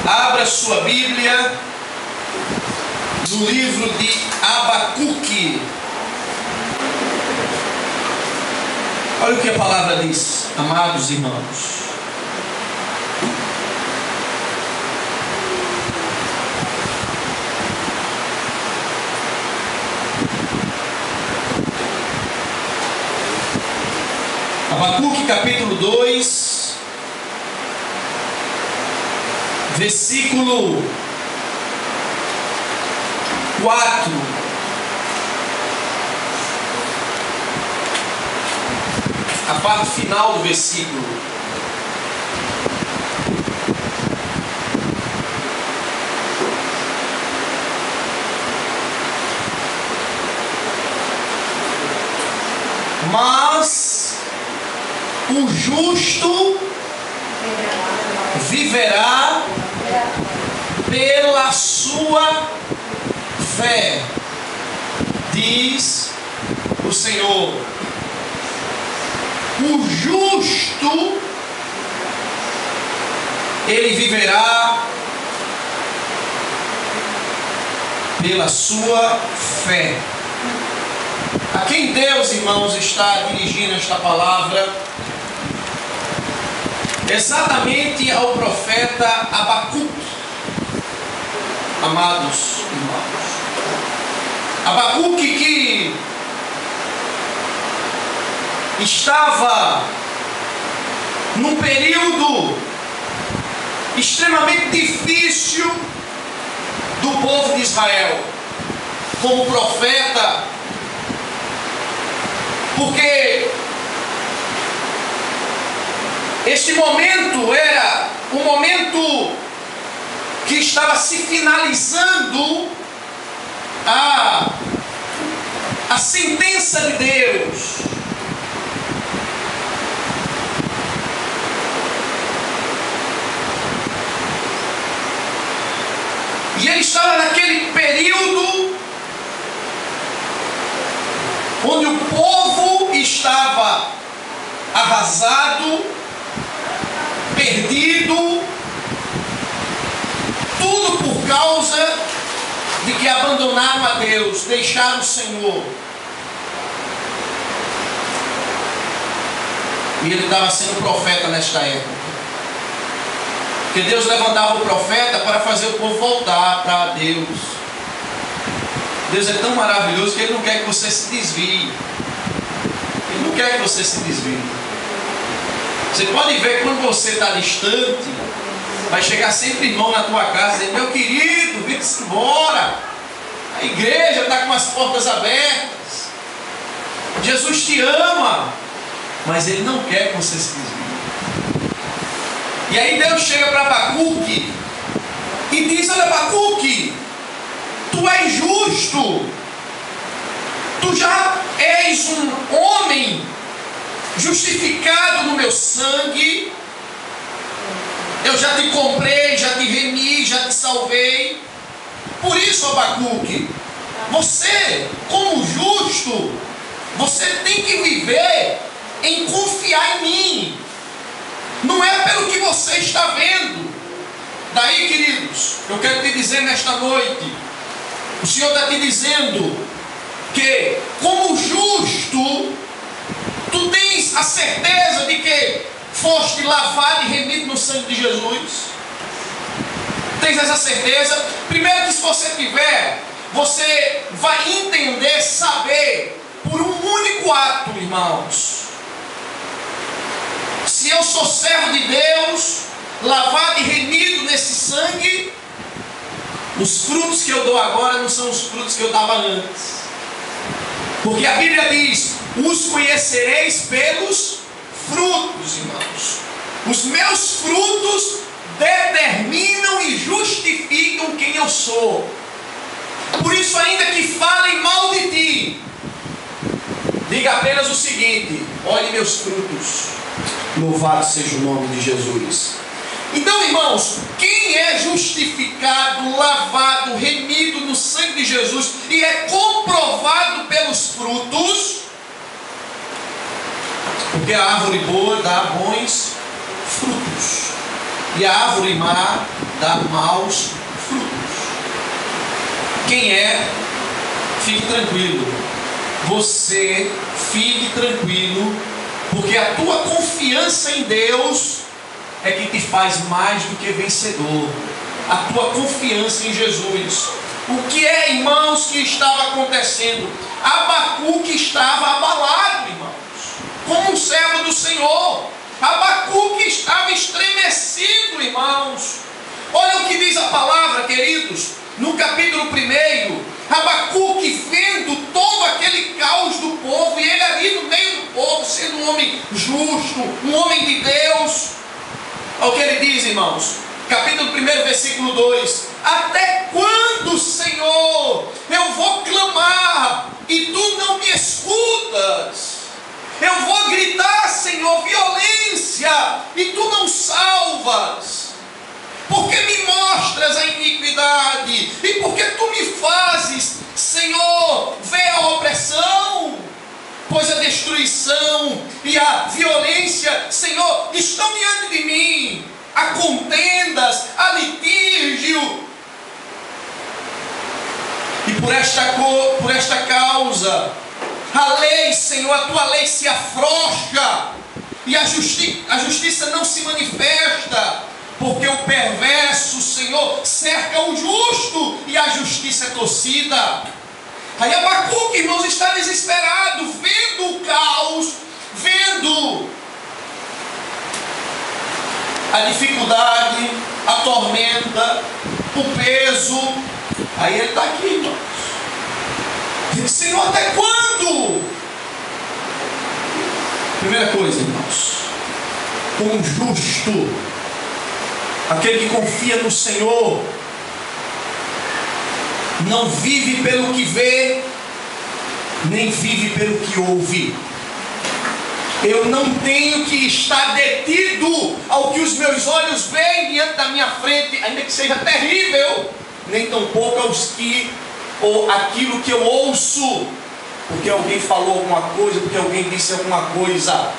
Abra sua Bíblia no livro de Abacuque. Olha o que a palavra diz, amados irmãos. Abacuque capítulo 2, versículo 4. A parte final do versículo. Mas o justo viverá pela sua fé, diz o Senhor. O justo, ele viverá pela sua fé. A quem Deus, irmãos, está dirigindo esta palavra? Exatamente ao profeta Abacuque, amados irmãos. Abacuque que estava num período extremamente difícil do povo de Israel, como profeta, porque este momento era um momento que estava se finalizando a sentença de Deus. E ele estava naquele período onde o povo estava arrasado, perdido, tudo por causa de que abandonaram a Deus, deixaram o Senhor. E ele estava sendo profeta nesta época. Porque Deus levantava o profeta para fazer o povo voltar para Deus. Deus é tão maravilhoso que Ele não quer que você se desvie. Ele não quer que você se desvie. Você pode ver quando você está distante, vai chegar sempre irmão na tua casa e dizer: meu querido, vem-se embora. A igreja está com as portas abertas. Jesus te ama. Mas Ele não quer que você se desvie. E aí Deus chega para Abacuque e diz: olha, Abacuque, tu és justo. Tu já és um homem justificado no meu sangue. Eu já te comprei, já te remi, já te salvei. Por isso, Abacuque, você, como justo, você tem que viver em confiar em mim. Não é pelo que você está vendo. Daí, queridos, eu quero te dizer nesta noite, o Senhor está te dizendo que, como justo, tu tens a certeza de que foste lavado e remido no sangue de Jesus? Tens essa certeza? Primeiro que se você tiver, você vai entender, saber, por um único ato, irmãos. Se eu sou servo de Deus, lavado e remido nesse sangue, os frutos que eu dou agora não são os frutos que eu dava antes. Porque a Bíblia diz: os conhecereis pelos frutos, irmãos. Os meus frutos determinam e justificam quem eu sou. Por isso, ainda que falem mal de ti, diga apenas o seguinte: olhe meus frutos. Louvado seja o nome de Jesus. Então, irmãos, quem é justificado, lavado, remido no sangue de Jesus e é comprovado pelos frutos, porque a árvore boa dá bons frutos. e a árvore má dá maus frutos. Quem é, fique tranquilo. Você fique tranquilo, porque a tua confiança em Deus é que te faz mais do que vencedor. A tua confiança em Jesus. O que é, irmãos, que estava acontecendo? Abacuque estava abalado, irmãos, como um servo do Senhor. Abacuque estava estremecido, irmãos. Olha o que diz a palavra, queridos, no capítulo 1. Abacuque vendo todo aquele caos do povo, e ele ali no meio do povo, sendo um homem justo, um homem de Deus. Olha o que ele diz, irmãos, capítulo 1, versículo 2: até quando, Senhor, eu vou clamar e tu não me escutas? Eu vou gritar, Senhor, violência, e tu não salvas. Porque me mostras a iniquidade, e porque tu me fazes, Senhor, ver a opressão? Pois a destruição e a violência, Senhor, estão diante de mim. Há contendas, há litígio. E por esta causa, a lei, Senhor, a tua lei se afrouxa, e a justiça não se manifesta, porque o perverso, Senhor, cerca o justo, e a justiça é torcida. Aí Abacuque, irmãos, está desesperado, vendo o caos, vendo a dificuldade, a tormenta, o peso. Aí ele está aqui, irmãos. Diz: Senhor, até quando? Primeira coisa, irmãos, como justo, aquele que confia no Senhor, não vive pelo que vê, nem vive pelo que ouve. Eu não tenho que estar detido ao que os meus olhos veem diante da minha frente, ainda que seja terrível, nem tampouco aos que, ou aquilo que eu ouço, porque alguém falou alguma coisa, porque alguém disse alguma coisa.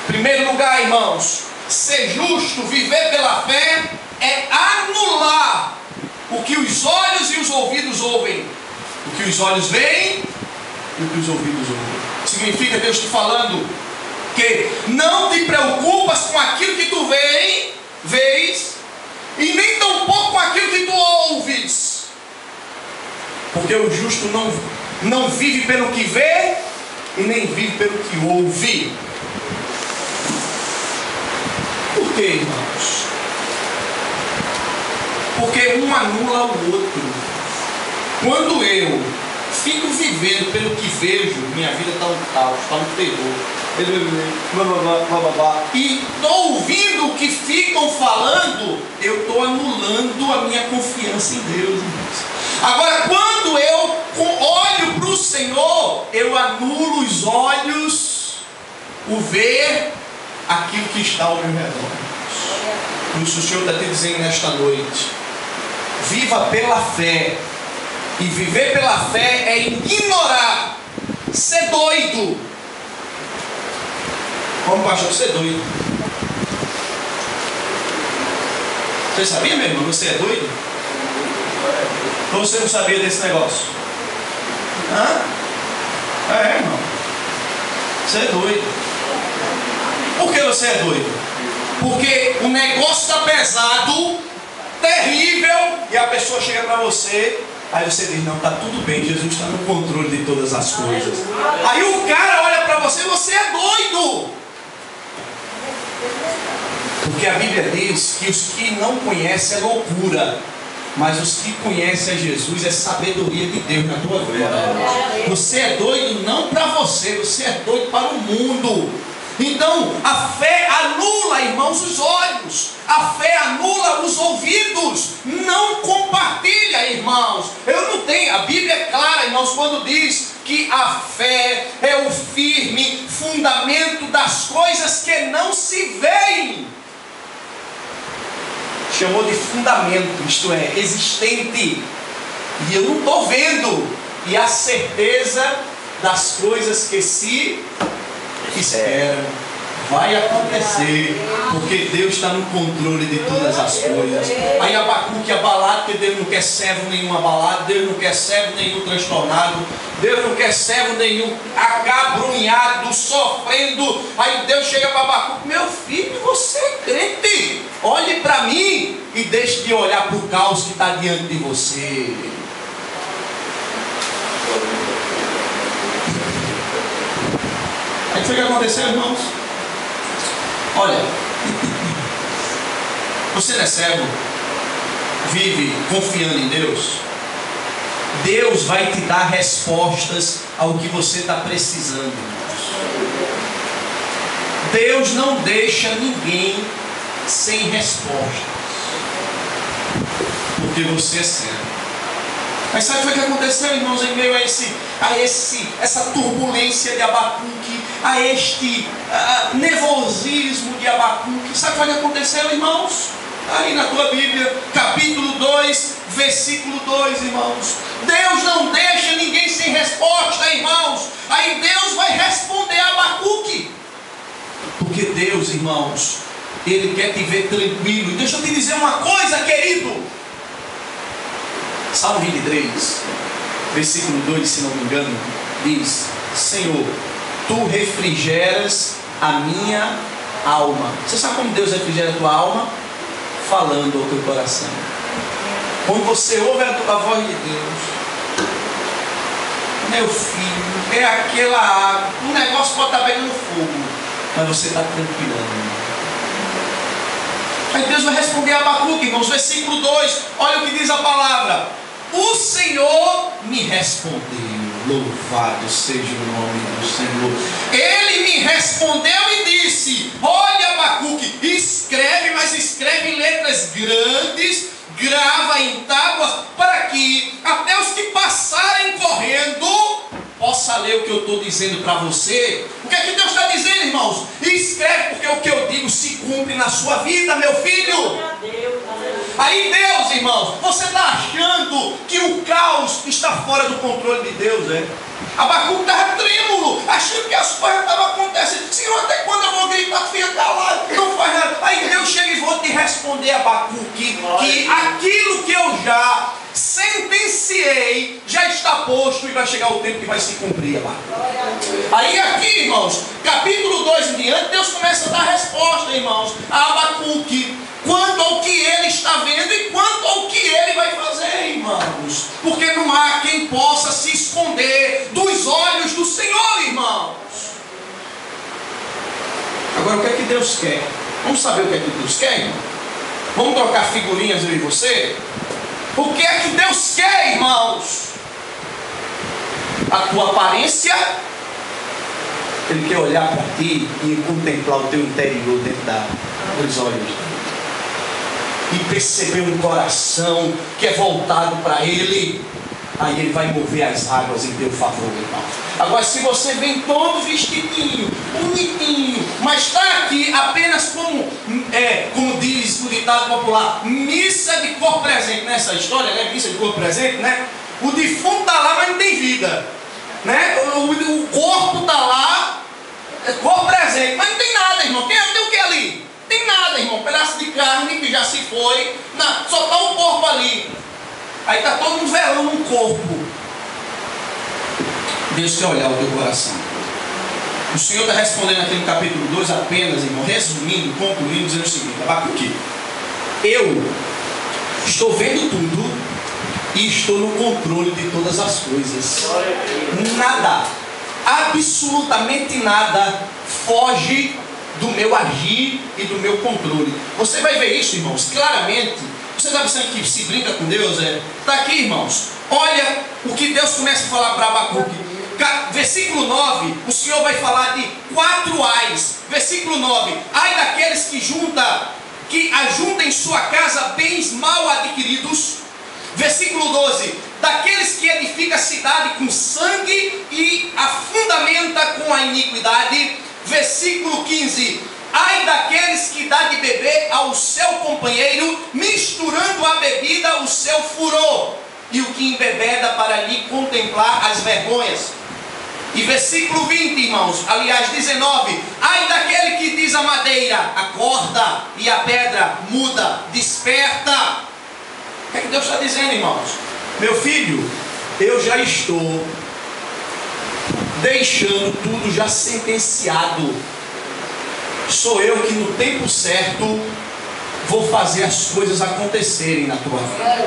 Primeiro lugar, irmãos, ser justo, viver pela fé, é anular o que os olhos e os ouvidos ouvem. O que os olhos veem e o que os ouvidos ouvem. Significa, Deus te falando, que não te preocupas com aquilo que tu vês, e nem tampouco com aquilo que tu ouves. Porque o justo não vive pelo que vê, e nem vive pelo que ouve. Por quê, irmãos? Porque um anula o outro. Quando eu fico vivendo pelo que vejo, minha vida está um caos, está um terror, e estou ouvindo o que ficam falando, eu estou anulando a minha confiança em Deus, irmãos. Agora, quando eu olho para o Senhor, eu anulo os olhos, o ver, aquilo que está ao meu redor. Por isso o Senhor está te dizendo nesta noite: viva pela fé. E viver pela fé é ignorar, ser doido. Como pastor, ser doido. Você sabia, meu irmão, você é doido? Ou você não sabia desse negócio? É, irmão. Você é doido. Por que você é doido? Porque o negócio está pesado, terrível, e a pessoa chega para você, aí você diz: não, está tudo bem, Jesus está no controle de todas as coisas. Aí o cara olha para você: você é doido. Porque a Bíblia diz que os que não conhecem é loucura, mas os que conhecem a Jesus é sabedoria de Deus na tua vida. Você é doido não para você, você é doido para o mundo. Então a fé anula, irmãos, os olhos, a fé anula os ouvidos. Não compartilha, irmãos. Eu não tenho, a Bíblia é clara, irmãos, quando diz que a fé é o firme fundamento das coisas que não se veem. Chamou de fundamento, isto é, existente, e eu não estou vendo, e a certeza das coisas que se esperam. Vai acontecer, porque Deus está no controle de todas as coisas. Aí Abacuque abalado, porque Deus não quer servo nenhum abalado, Deus não quer servo nenhum transtornado, Deus não quer servo nenhum acabrunhado, sofrendo. Aí Deus chega para Abacuque: meu filho, você é crente, olhe para mim e deixe de olhar para o caos que está diante de você. Aí o que foi que aconteceu, irmãos? Olha, você não é cego, vive confiando em Deus. Deus vai te dar respostas ao que você está precisando. Deus não deixa ninguém sem respostas, porque você é cego. Mas sabe o que aconteceu, irmãos, em meio a essa turbulência de Abacuque, a este nervosismo de Abacuque? Sabe o que aconteceu, irmãos? Aí na tua Bíblia, capítulo 2, versículo 2, irmãos. Deus não deixa ninguém sem resposta, irmãos. Aí Deus vai responder a Abacuque, porque Deus, irmãos, Ele quer te ver tranquilo. E deixa eu te dizer uma coisa, querido. Salmo 23, versículo 2, se não me engano, diz: Senhor, Tu refrigeras a minha alma. Você sabe como Deus refrigera a tua alma? Falando ao teu coração. Quando você ouve a voz de Deus: meu filho, é aquela água, o negócio pode estar pegando fogo, mas você está tranquilando. Aí Deus vai responder a Abacuque, irmãos, versículo 2, olha o que diz a palavra: o Senhor me respondeu. Louvado seja o nome do Senhor. Ele me respondeu e disse: olha, Abacuque, escreve, mas escreve em letras grandes, grava em tábuas, para que até os que passarem correndo possa ler o que eu estou dizendo para você. O que é que Deus está dizendo, irmãos? Escreve, porque o que eu digo se cumpre na sua vida, meu filho. Aí Deus, irmãos, você está achando que o caos está fora do controle de Deus, é? Abacuque estava trêmulo, achando que as coisas estavam acontecendo. Senhor, até quando eu vou gritar? Fica calado, não faz nada. Aí Deus chega e vou te responder, Abacuque, que aquilo que eu já sentenciei já está posto e vai chegar o tempo que vai se cumprir, Abacuque. Aí aqui, irmãos, capítulo 2 em diante, Deus começa a dar resposta, irmãos, a Abacuque, quanto ao que ele está vendo e quanto ao que ele vai fazer, irmãos. Porque não há quem possa se esconder dos olhos do Senhor, irmãos. Agora, o que é que Deus quer? Vamos saber o que é que Deus quer, irmão? Vamos trocar figurinhas eu e você? O que é que Deus quer, irmãos? A tua aparência? Ele quer olhar para ti e contemplar o teu interior dentro dos olhos e perceber um coração que é voltado para Ele. Aí Ele vai mover as águas em teu favor, irmão. Agora, se você vem todo vestidinho, bonitinho, mas está aqui apenas como diz o ditado popular, missa de corpo presente, nessa história, né? Missa de corpo presente, né? O defunto está lá, mas não tem vida, né? O corpo está lá, corpo presente, mas não tem nada, irmão. Tem o que ali? Tem nada, irmão. Um pedaço de carne que já se foi, só está um corpo ali. Aí está todo mundo velando um corpo. Deus quer olhar o teu coração. O Senhor está respondendo aqui no capítulo 2 apenas, irmão, resumindo, concluindo, dizendo o seguinte: Abacuque, eu estou vendo tudo e estou no controle de todas as coisas. Nada, absolutamente nada, foge do meu agir e do meu controle. Você vai ver isso, irmãos, claramente. Você está pensando que se brinca com Deus? Está aqui, irmãos. Olha o que Deus começa a falar para Abacuque. Versículo 9, o Senhor vai falar de 4 ais. Versículo 9: ai daqueles que ajuntam em sua casa bens mal adquiridos. Versículo 12: daqueles que edificam a cidade com sangue e a fundamenta com a iniquidade. Versículo 15: ai daqueles que dá de beber ao seu companheiro, misturando a bebida o seu furor, e o que embebeda para lhe contemplar as vergonhas. E versículo 20, irmãos, aliás 19: ai daquele que diz a madeira, acorda, e a pedra muda, desperta. O que é que Deus está dizendo, irmãos? Meu filho, eu já estou deixando tudo já sentenciado. Sou eu que no tempo certo vou fazer as coisas acontecerem na tua vida.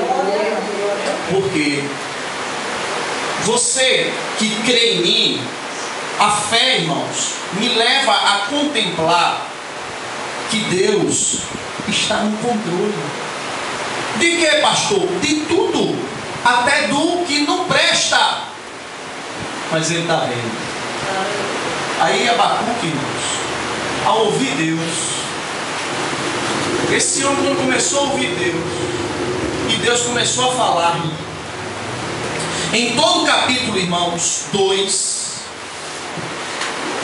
Porque você que crê em mim, a fé, irmãos, me leva a contemplar que Deus está no controle. De que, pastor? De tudo, até do que não presta. Mas Ele está vendo. Aí Abacuque, irmãos, ao ouvir Deus, esse homem quando começou a ouvir Deus, e Deus começou a falar, em todo o capítulo, irmãos, 2,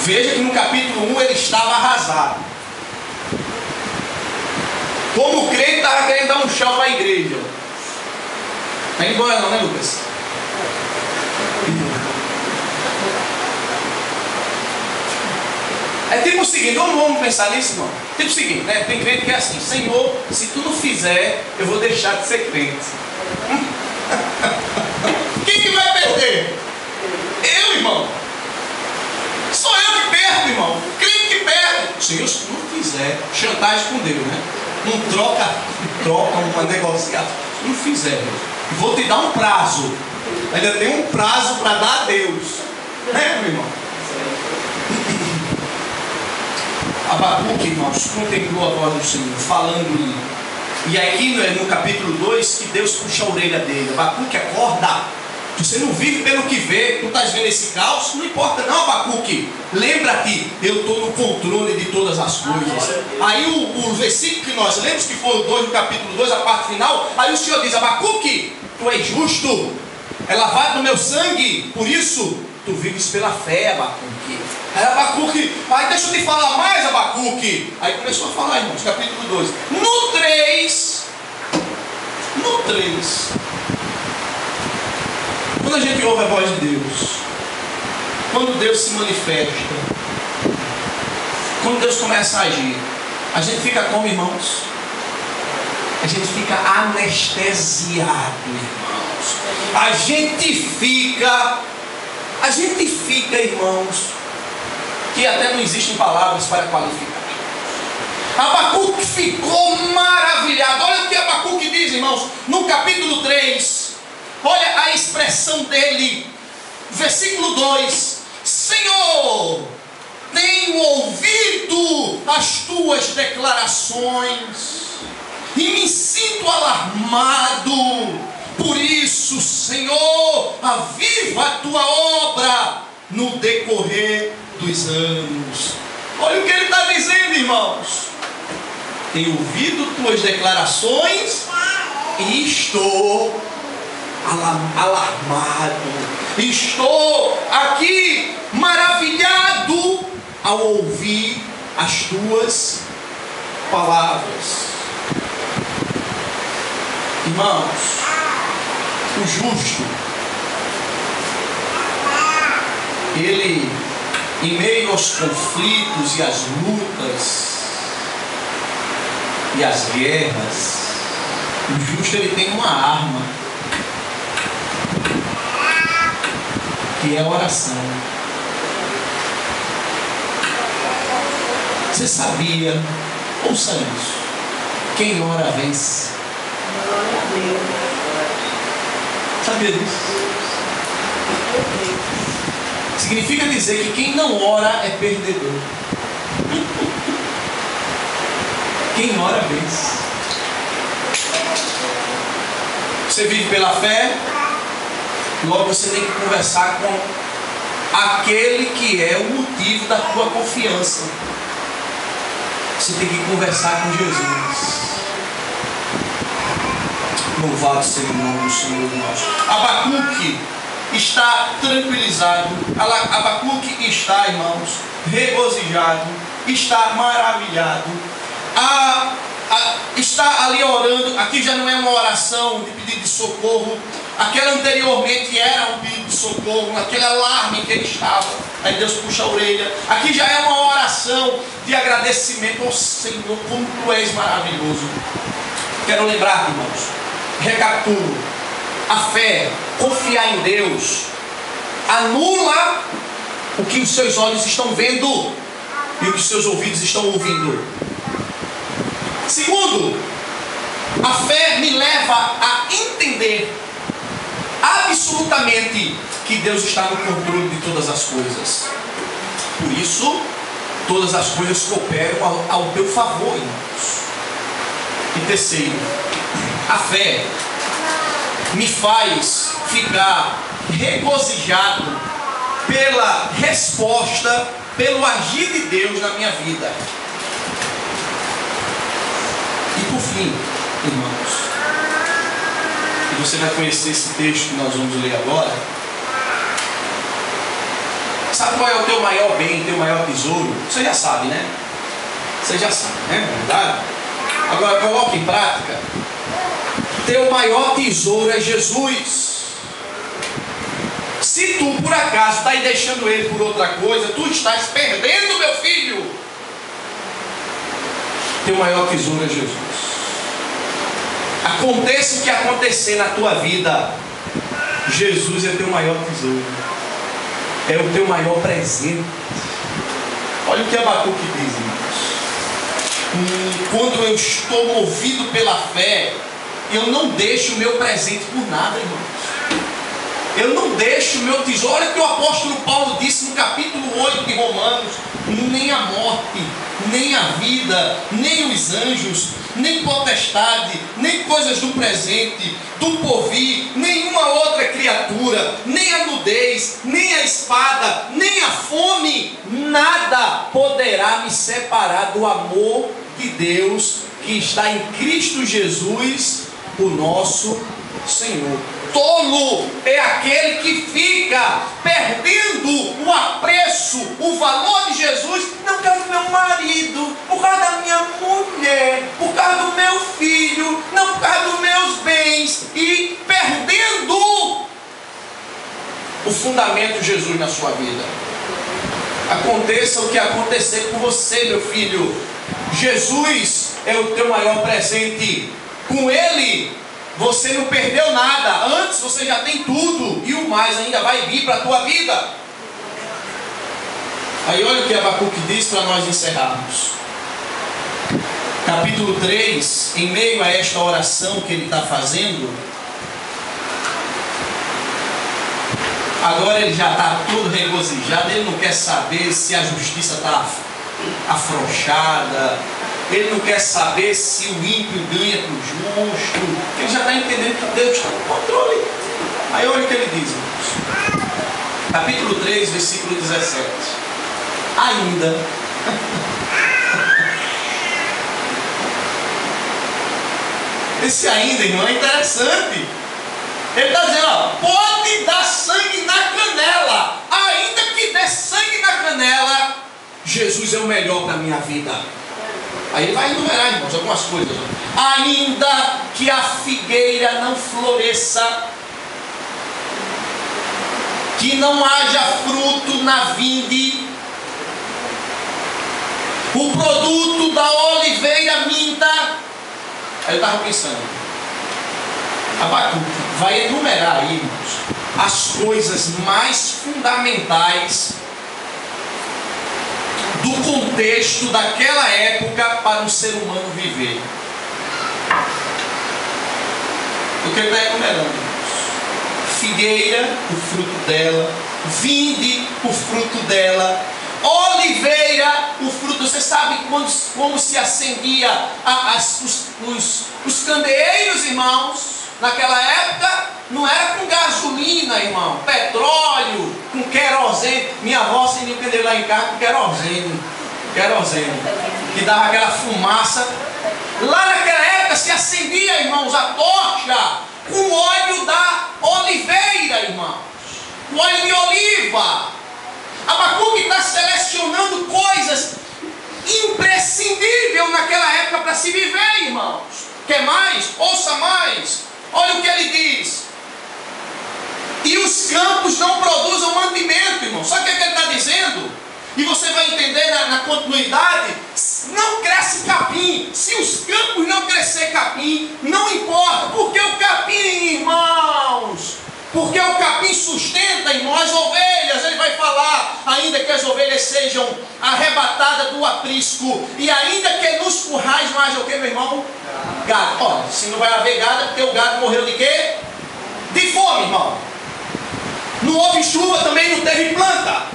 veja que no capítulo 1 ele estava arrasado. Como crente, estava querendo dar um tchau para a igreja. Está indo embora não, né, Lucas? É tipo o seguinte, vamos pensar nisso, irmão. Tipo o seguinte, né? Tem crente que é assim: Senhor, se tu não fizer, eu vou deixar de ser crente. Quem que vai perder? Eu, irmão. Sou eu que perco, irmão. Crente que perde. Senhor, se tu não fizer, chantagem com Deus, né? Não troca, uma negociação. Se não fizer, vou te dar um prazo. Ainda tem um prazo para dar a Deus. Né, meu irmão? Abacuque, irmãos, contemplou a voz do Senhor, falando-lhe. E aqui no capítulo 2, que Deus puxa a orelha dele. Abacuque, acorda. Você não vive pelo que vê. Tu estás vendo esse caos? Não importa não, Abacuque. Lembra-te, eu estou no controle de todas as coisas. Aí o versículo que nós lemos, que foi o 2 do capítulo 2, a parte final. Aí o Senhor diz: Abacuque, tu és justo, é lavado no meu sangue, por isso tu vives pela fé, Abacuque. Aí Abacuque, aí deixa eu te falar mais, Abacuque. Aí começou a falar, irmãos, capítulo 2. No 3, quando a gente ouve a voz de Deus, quando Deus se manifesta, quando Deus começa a agir, a gente fica como, irmãos? A gente fica anestesiado, irmãos. A gente fica, irmãos, que até não existem palavras para qualificar. Abacuque ficou maravilhado. Olha o que Abacuque diz, irmãos, no capítulo 3. Olha a expressão dele. Versículo 2: Senhor, tenho ouvido as tuas declarações e me sinto alarmado. Por isso, Senhor, aviva a tua obra no decorrer dos anos. Olha o que ele está dizendo, irmãos. Tenho ouvido tuas declarações e estou alarmado. Estou aqui maravilhado ao ouvir as tuas palavras. Irmãos, o justo, ele, em meio aos conflitos e às lutas e às guerras, o justo ele tem uma arma, que é a oração. Você sabia? Ouça isso. Quem ora vence. Sabia disso? Significa dizer que quem não ora é perdedor. Quem ora vence. Você vive pela fé, logo você tem que conversar com aquele que é o motivo da tua confiança. Você tem que conversar com Jesus. Louvado seja o nome do Senhor nosso. Abacuque está tranquilizado. Abacuque está, irmãos, regozijado. Está maravilhado. Está ali orando. Aqui já não é uma oração de pedido de socorro. Aquela anteriormente era um pedido de socorro, aquele alarme que ele estava. Aí Deus puxa a orelha. Aqui já é uma oração de agradecimento ao Senhor, como tu és maravilhoso. Quero lembrar, irmãos, recapitulo. A fé, confiar em Deus, anula o que os seus olhos estão vendo e o que os seus ouvidos estão ouvindo. Segundo, a fé me leva a entender absolutamente que Deus está no controle de todas as coisas. Por isso, todas as coisas cooperam ao teu favor, irmãos. E terceiro, a fé me faz ficar regozijado pela resposta, pelo agir de Deus na minha vida. E por fim, irmãos, e você vai conhecer esse texto que nós vamos ler agora. Sabe qual é o teu maior bem, teu maior tesouro? Você já sabe, né? Você já sabe, né? Verdade? Agora coloque em prática. Teu maior tesouro é Jesus. Se tu por acaso está aí deixando ele por outra coisa, tu estás perdendo, meu filho. Teu maior tesouro é Jesus. Aconteça o que acontecer na tua vida, Jesus é teu maior tesouro, é o teu maior presente. Olha o que Abacuque diz, irmãos. Quando eu estou movido pela fé, eu não deixo o meu presente por nada, irmãos. Eu não deixo o meu tesouro. Olha o que o apóstolo Paulo disse no capítulo 8 de Romanos: nem a morte, nem a vida, nem os anjos, nem potestade, nem coisas do presente, do porvir, nenhuma outra criatura, nem a nudez, nem a espada, nem a fome, nada poderá me separar do amor de Deus que está em Cristo Jesus, o nosso Senhor. Tolo é aquele que fica perdendo o apreço, o valor de Jesus, não por causa do meu marido, por causa da minha mulher, por causa do meu filho, não por causa dos meus bens, e perdendo o fundamento de Jesus na sua vida. Aconteça o que acontecer com você, meu filho, Jesus é o teu maior presente. Com Ele você não perdeu nada. Antes você já tem tudo, e o mais ainda vai vir para a tua vida. Aí olha o que Abacuque diz para nós encerrarmos. Capítulo 3, em meio a esta oração que ele está fazendo, agora ele já está todo regozijado. Ele não quer saber se a justiça está afrouxada, ele não quer saber se o ímpio ganha para o justo. Ele já está entendendo que Deus está no controle. Aí olha o que ele diz, irmãos. Capítulo 3, versículo 17. Ainda esse ainda, irmão, é interessante. Ele está dizendo, ó, pode dar sangue na canela, ainda que dê sangue na canela, Jesus é o melhor para a minha vida. Aí ele vai enumerar, irmãos, algumas coisas. Ainda que a figueira não floresça, que não haja fruto na vinde, o produto da oliveira minta. Aí eu estava pensando, Abacuque vai enumerar aí, irmãos, as coisas mais fundamentais do contexto daquela época para um ser humano viver. O que ele está enumerando? Figueira, o fruto dela; vinde, o fruto dela; oliveira, o fruto. Você sabe como se acendia os candeeiros, irmãos? Naquela época não era com gasolina, irmão, petróleo, com querosene. Minha avó acendia o candeeiro lá em casa com querosene, que dava aquela fumaça. Lá naquela época se acendia, irmãos, a tocha com óleo da oliveira, irmãos, o óleo de oliva. Abacuque está selecionando coisas imprescindíveis naquela época para se viver, irmãos. Quer mais? Ouça mais. Olha o que ele diz: na continuidade, não cresce capim. Se os campos não crescer capim, não importa. Porque o capim, irmãos, porque o capim sustenta em nós ovelhas. Ele vai falar, ainda que as ovelhas sejam arrebatadas do aprisco, e ainda que nos currais não haja o que, meu irmão? Gado. Olha, se não vai haver gado, é porque o gado morreu de quê? De fome, irmão. Não houve chuva, também não teve planta.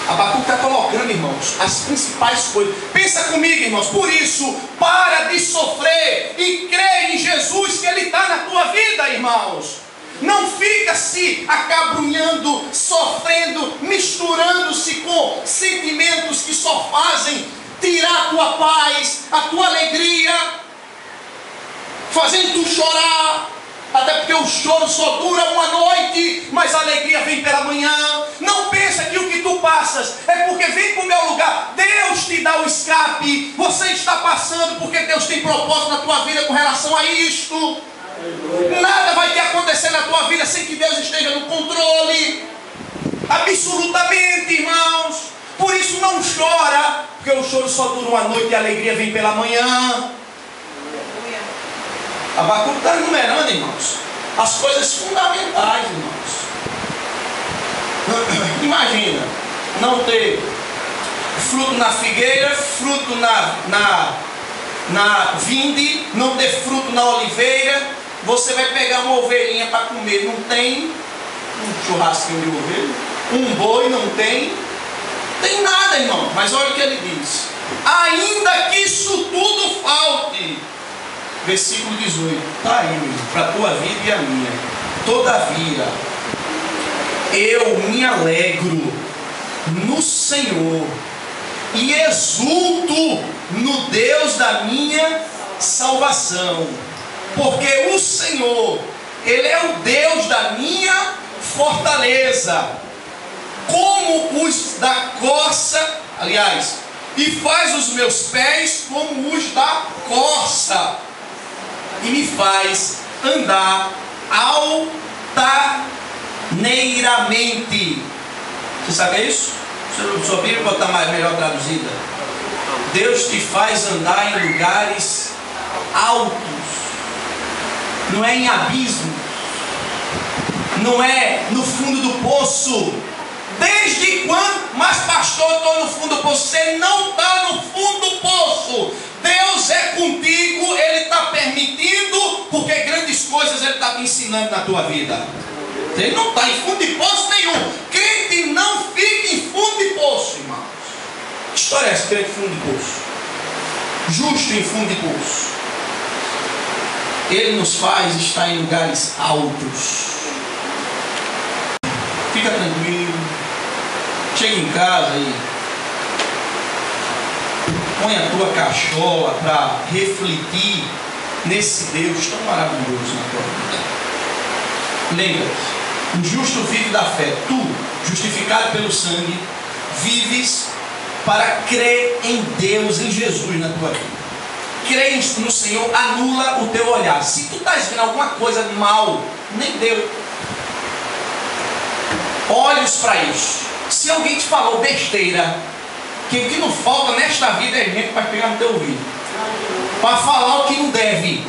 Abacuque está colocando, irmãos, as principais coisas. Pensa comigo, irmãos. Por isso, para de sofrer e crê em Jesus, que Ele está na tua vida, irmãos. Não fica se acabrunhando, sofrendo, misturando-se com sentimentos que só fazem tirar a tua paz, a tua alegria, fazendo tu chorar. Até porque o choro só dura uma noite, mas a alegria vem pela manhã. Não pensa que o que tu passas é porque vem para o meu lugar. Deus te dá o escape. Você está passando porque Deus tem propósito na tua vida com relação a isto. Nada vai te acontecer na tua vida sem que Deus esteja no controle. Absolutamente, irmãos. Por isso não chora, porque o choro só dura uma noite e a alegria vem pela manhã. Abacuque está enumerando, irmãos, as coisas fundamentais, irmãos. Imagina, não ter fruto na figueira, fruto na vinde, não ter fruto na oliveira. Você vai pegar uma ovelhinha para comer, não tem um churrasquinho de ovelha, um boi não tem nada, irmão. Mas olha o que ele diz: ainda que isso tudo falte. Versículo 18, está aí, para a tua vida e a minha. Todavia, eu me alegro no Senhor e exulto no Deus da minha salvação, porque o Senhor, Ele é o Deus da minha fortaleza, como os da corça, aliás, e faz os meus pés como os da corça, e me faz andar altaneiramente. Você sabe isso? Sua Bíblia pode estar melhor traduzida. Deus te faz andar em lugares altos, não é em abismo, não é no fundo do poço. Desde quando? Mas pastor, eu estou no fundo do poço. Você não está no fundo do poço. Deus é contigo, Ele está permitindo, porque grandes coisas Ele está te ensinando na tua vida. Ele não está em fundo de poço nenhum. Crente não fica em fundo de poço, irmãos. Que história é essa, crente em fundo de poço? Justo em fundo de poço. Ele nos faz estar em lugares altos. Fica tranquilo. Chega em casa e põe a tua cachola para refletir nesse Deus tão maravilhoso na tua vida. Lembra-te, o justo vive da fé. Tu, justificado pelo sangue, vives para crer em Deus, em Jesus na tua vida. Crer no Senhor anula o teu olhar. Se tu estás vendo alguma coisa de mal, nem Deus. Olhos para isso. Se alguém te falou besteira, que o que não falta nesta vida é gente para pegar no teu ouvido, para falar o que não deve.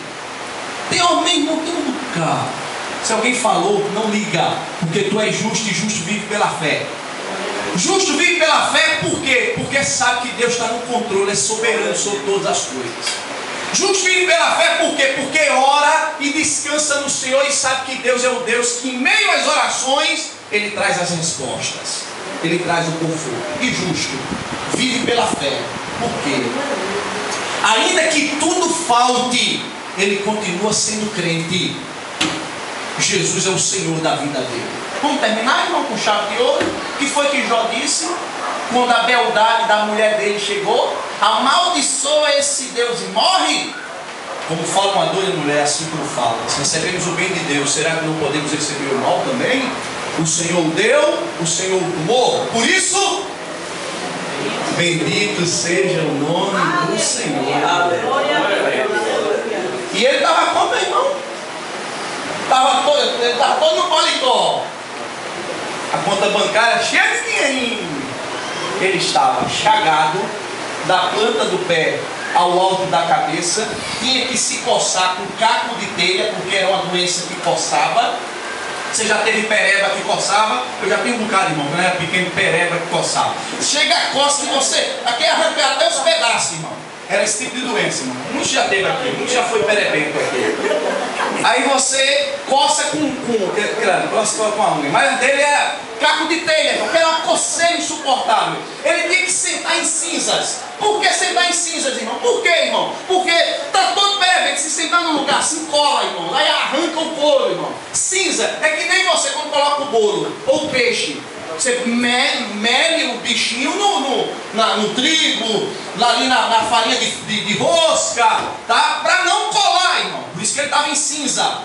Tem homem, não tem um lugar. Se alguém falou, não liga, porque tu és justo e justo vive pela fé. Justo vive pela fé por quê? Porque sabe que Deus está no controle, é soberano sobre todas as coisas. Justo vive pela fé por quê? Porque ora e descansa no Senhor e sabe que Deus é o Deus que em meio às orações Ele traz as respostas, Ele traz o conforto. E justo vive pela fé. Por quê? Ainda que tudo falte, ele continua sendo crente. Jesus é o Senhor da vida dele. Vamos terminar, irmão, com chave de ouro? O que foi que Jó disse? Quando a beldade da mulher dele chegou: amaldiçoa esse Deus e morre. Como fala uma doida mulher, assim como fala. Se recebemos o bem de Deus, será que não podemos receber o mal também? O Senhor deu, o Senhor tomou. Por isso, bendito seja o nome do Senhor. E ele estava como, irmão? Ele estava todo no paletó. A conta bancária cheia de dinheirinho. Ele estava chagado, da planta do pé ao alto da cabeça, tinha que se coçar com caco de telha, porque era uma doença que coçava. Você já teve pereba que coçava? Eu já tenho um bocado, irmão, né? Pequeno pereba que coçava. Chega a coça que você, aqui arranca até os pedaços, irmão. Era esse tipo de doença, irmão. Muitos já teve aqui, muitos já foi perebento aqui. Aí você coça com a unha, mas dele é caco de telha, irmão, que era uma coceira insuportável. Ele tinha que sentar em cinzas. Por que sentar em cinzas, irmão? Por que, irmão? Porque está todo perebento, se sentar num lugar, se encola, irmão, aí arranca o couro, irmão. Cinza, é que nem você quando coloca o bolo ou o peixe. Você mele o bichinho no trigo, ali na farinha de rosca, tá? Para não colar, irmão. Por isso que ele estava em cinza.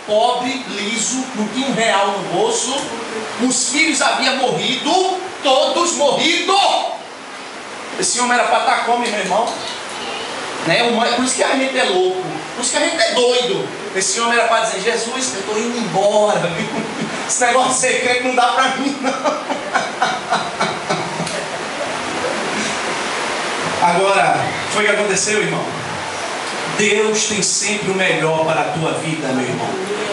Pobre, liso, não tinha R$1 no bolso. Os filhos haviam morrido, todos morridos. Esse homem era para estar como, meu irmão? Né? Por isso que a gente é louco, por isso que a gente é doido. Esse homem era para dizer: Jesus, eu estou indo embora. Esse negócio de ser crente não dá para mim, não. Agora, foi o que aconteceu, irmão? Deus tem sempre o melhor para a tua vida, meu irmão.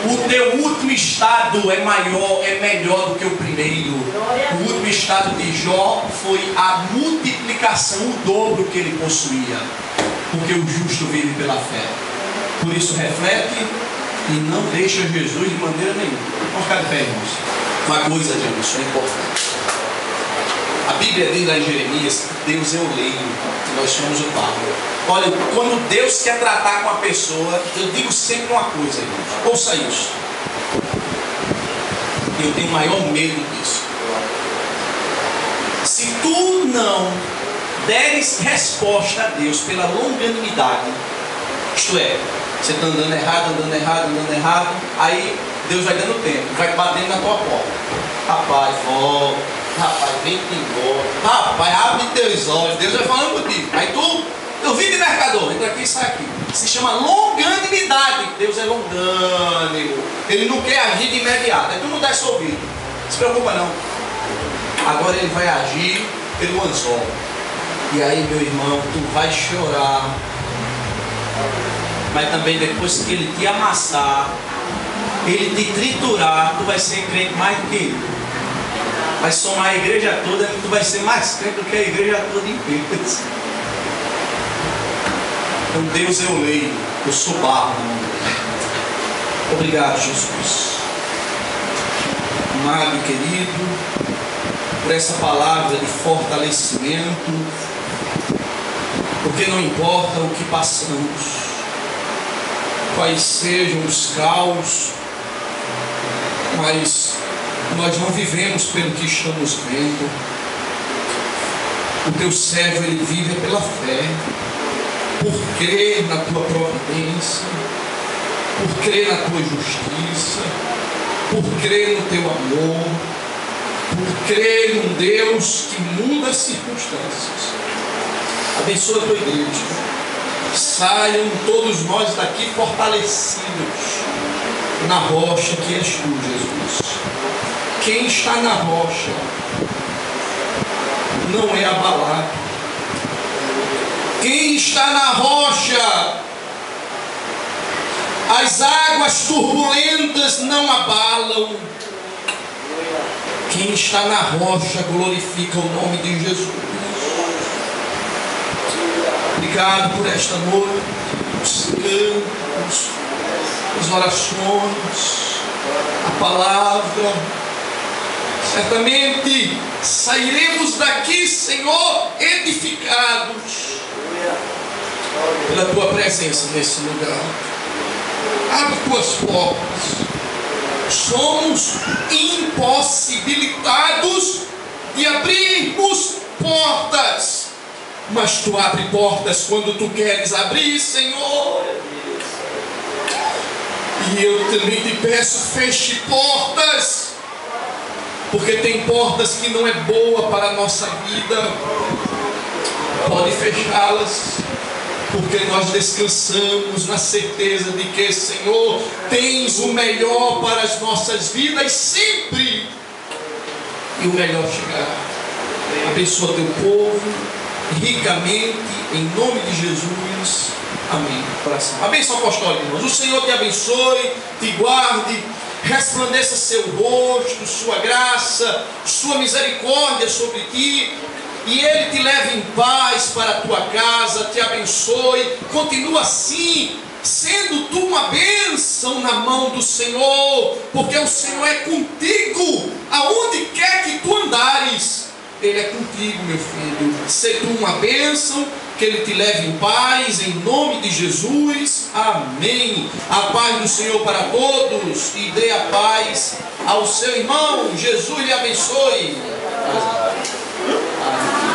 O teu último estado é melhor do que o primeiro. O último estado de Jó foi a multiplicação, o dobro que ele possuía. Porque o justo vive pela fé. Por isso reflete e não deixa Jesus de maneira nenhuma. Vamos ficar de pé, irmãos. Uma coisa, gente, é importante. A Bíblia diz lá em Jeremias: Deus é o leiro, nós somos o barro. Olha, quando Deus quer tratar com a pessoa, eu digo sempre uma coisa, irmãos. Ouça isso. Eu tenho o maior medo disso. Se tu não deres resposta a Deus pela longanimidade, isto é, você está andando errado, aí Deus vai dando tempo, vai batendo na tua porta. Rapaz, volta, rapaz, vem embora, rapaz, abre teus olhos, Deus vai falando contigo. Aí eu vim de mercador, entra aqui e sai aqui. Se chama longanimidade. Deus é longânimo, Ele não quer agir de imediato. Aí tu não dá esse ouvido, não se preocupa não. Agora Ele vai agir pelo anzol. E aí, meu irmão, tu vai chorar. Mas também depois que Ele te amassar, Ele te triturar, tu vai ser crente mais do que Ele. Vai somar a igreja toda, tu vai ser mais crente do que a igreja toda inteira. Então Deus é o leiro, eu sou barro. Obrigado, Jesus. Amado e querido, por essa palavra de fortalecimento, porque não importa o que passamos, quais sejam os caos, mas nós não vivemos pelo que estamos vendo. O teu servo, ele vive pela fé, por crer na tua providência, por crer na tua justiça, por crer no teu amor, por crer num Deus que muda as circunstâncias. Abençoa a tua igreja. Saiam todos nós daqui fortalecidos na rocha que és tu, Jesus. Quem está na rocha não é abalado. Quem está na rocha, as águas turbulentas não abalam. Quem está na rocha glorifica o nome de Jesus. Obrigado por esta noite, os cantos, as orações, a palavra. Certamente sairemos daqui, Senhor, edificados pela tua presença nesse lugar. Abre tuas portas. Somos impossibilitados de abrirmos portas, mas tu abre portas quando tu queres abrir, Senhor. E eu também te peço, feche portas, porque tem portas que não é boa para a nossa vida. Pode fechá-las, porque nós descansamos na certeza de que, Senhor, tens o melhor para as nossas vidas sempre, e o melhor chegará. Abençoa teu povo ricamente, em nome de Jesus. Amém. A bênção apostólica, irmãos. O Senhor te abençoe, te guarde, resplandeça seu rosto, sua graça, sua misericórdia sobre ti, e Ele te leve em paz para a tua casa, te abençoe. Continua assim, sendo tu uma bênção na mão do Senhor, porque o Senhor é contigo, aonde quer que tu andares, Ele é contigo, meu filho. Sê tu uma bênção, que Ele te leve em paz, em nome de Jesus. Amém. A paz do Senhor para todos, e dê a paz ao seu irmão. Jesus lhe abençoe. Amém.